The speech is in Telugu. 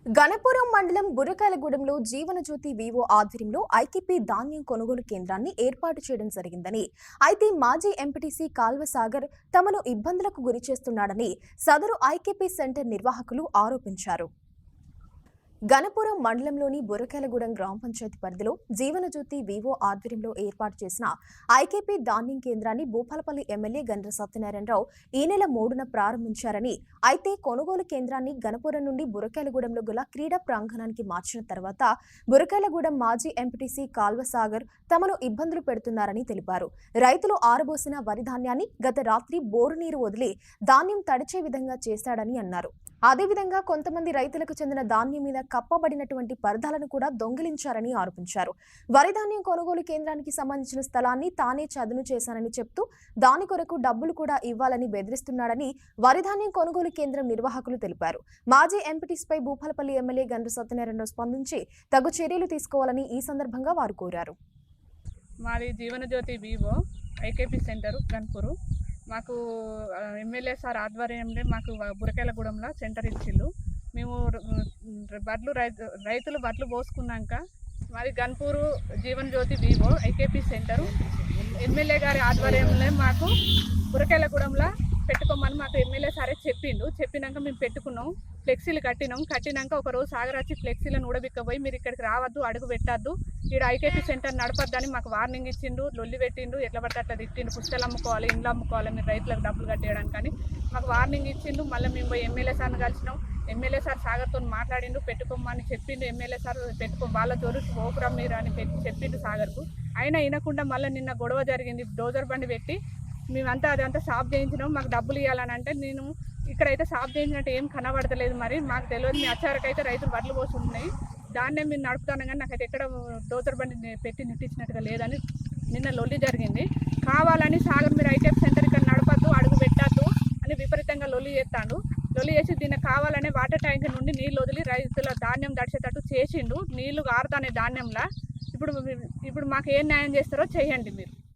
గణపురం మండలం బురకాయలగూడెంలో జీవనజ్యోతి వివో ఆధ్వర్యంలో ఐకేపీ ధాన్యం కొనుగోలు కేంద్రాన్ని ఏర్పాటు చేయడం జరిగిందని, అయితే మాజీ ఎంపీటీసీ కాల్వ సాగర్ తమను ఇబ్బందులకు గురిచేస్తున్నాడని సదరు ఐకేపీ సెంటర్ నిర్వాహకులు ఆరోపించారు. గణపురం మండలంలోని బురకాయలగూడెం గ్రామ పంచాయతీ పరిధిలో జీవనజ్యోతి వివో ఆధ్వర్యంలో ఏర్పాటు చేసిన ఐకేపీ ధాన్యం కేంద్రాన్ని భూపాలపల్లి ఎమ్మెల్యే గండ్ర సత్యనారాయణరావు ఈ నెల 3న ప్రారంభించారని, అయితే కొనుగోలు కేంద్రాన్ని గణపురం నుండి బురకాయలగూడెంలో గల క్రీడా ప్రాంగణానికి మార్చిన తర్వాత బురకాయలగూడెం మాజీ ఎంపీటీసీ కాల్వ సాగర్ తమను ఇబ్బందులు పెడుతున్నారని తెలిపారు. రైతులు ఆరబోసిన వరి ధాన్యాన్ని గత రాత్రి బోరు నీరు వదిలి ధాన్యం తడిచే విధంగా చేశాడని అన్నారు. అదేవిధంగా కొంతమంది రైతులకు చెందిన ధాన్యం మీద కప్పబడినటువంటి పరదాలను కూడా దొంగిలించారని ఆరోపించారు. వరి ధాన్యం కొనుగోలు కేంద్రానికి సంబంధించిన స్థలాన్ని తానే చదును చేశానని చెప్తూ దాని కొరకు డబ్బులు కూడా ఇవ్వాలని బెదిరిస్తున్నాడని వరి ధాన్యం కొనుగోలు కేంద్రం నిర్వాహకులు తెలిపారు. మాజీ ఎంపీటీసీపై భూపాలపల్లి ఎమ్మెల్యే గండ్ర సత్యనారాయణరావు స్పందించి తగు చర్యలు తీసుకోవాలని ఈ సందర్భంగా వారు కోరారు. మాది జీవనజ్యోతి వివో ఐకేపీ సెంటర్ గన్పూరు. మాకు ఎమ్మెల్యే సార్ ఆధ్వర్యంలో మాకు బురకాయలగూడెంలో సెంటర్ ఇచ్చిళ్ళు. మేము రైతులు బట్లు పోసుకున్నాక మాది గన్పూరు జీవనజ్యోతి వివో ఐకేపీ సెంటరు ఎమ్మెల్యే గారి ఆధ్వర్యంలో మాకు బురకాయలగూడెంలో పెట్టుకోమని మాకు ఎమ్మెల్యే సారే చెప్పినాక మేము పెట్టుకున్నాం. ఫ్లెక్సీలు కట్టినాక ఒకరోజు సాగర్ వచ్చి ఫ్లెక్సీలను ఊడబిక్కపోయి మీరు ఇక్కడికి రావద్దు, అడుగు పెట్టద్దు, ఇక్కడ ఐకేపీ సెంటర్ నడపద్దని మాకు వార్నింగ్ ఇచ్చిండు, లొల్లి పెట్టిండు, ఎట్లా పడితే అట్లా తిట్టిండు, పుస్తకాలు అమ్ముకోవాలి, ఇండ్లు అమ్ముకోవాలి, మీరు రైతులకు డబ్బులు కట్టేయడానికి అని మాకు వార్నింగ్ ఇచ్చిండు. మళ్ళీ మేము పోయి ఎమ్మెల్యే సార్ని కలిసినాం. ఎమ్మెల్యే సార్ సాగర్తో మాట్లాడిండు, పెట్టుకోమని చెప్పిండు. ఎమ్మెల్యే సార్ వాళ్ళ జోలికి పోకురా మీరు అని చెప్పిండు సాగర్కు. అయినా వినకుండా మళ్ళీ నిన్న గొడవ జరిగింది. డోజర్ బండి పెట్టి మేమంతా అదంతా సాఫ్ చేయించినాం. మాకు డబ్బులు ఇవ్వాలని అంటే నేను ఇక్కడైతే సాఫ్ చేయించినట్టు ఏం కనబడతలేదు, మరి మాకు తెలియదు. మీ అచ్చారకైతే రైతులు వడ్లు పోసి ఉన్నాయి, దాన్నే మీరు నడుపుతాను కానీ నాకైతే ఎక్కడ డోజర్ బండి పెట్టి నిట్టించినట్టుగా లేదని నిన్న లొల్లి జరిగింది. కావాలని సాగర్ మీరు ఐకేపీ సెంటర్ ఇక్కడ నడపద్దు, అడుగు పెట్టద్దు అని విపరీతంగా లొల్లి చేస్తాడు. లొల్లి చేసి దీనికి కావాలనే వాటర్ ట్యాంక్ నుండి నీళ్ళు వదిలి రైతుల ధాన్యం దడిచేటట్టు చేసిండు. నీళ్లు ఆరుతానే ధాన్యంలా. ఇప్పుడు మాకు ఏం న్యాయం చేస్తారో చేయండి మీరు.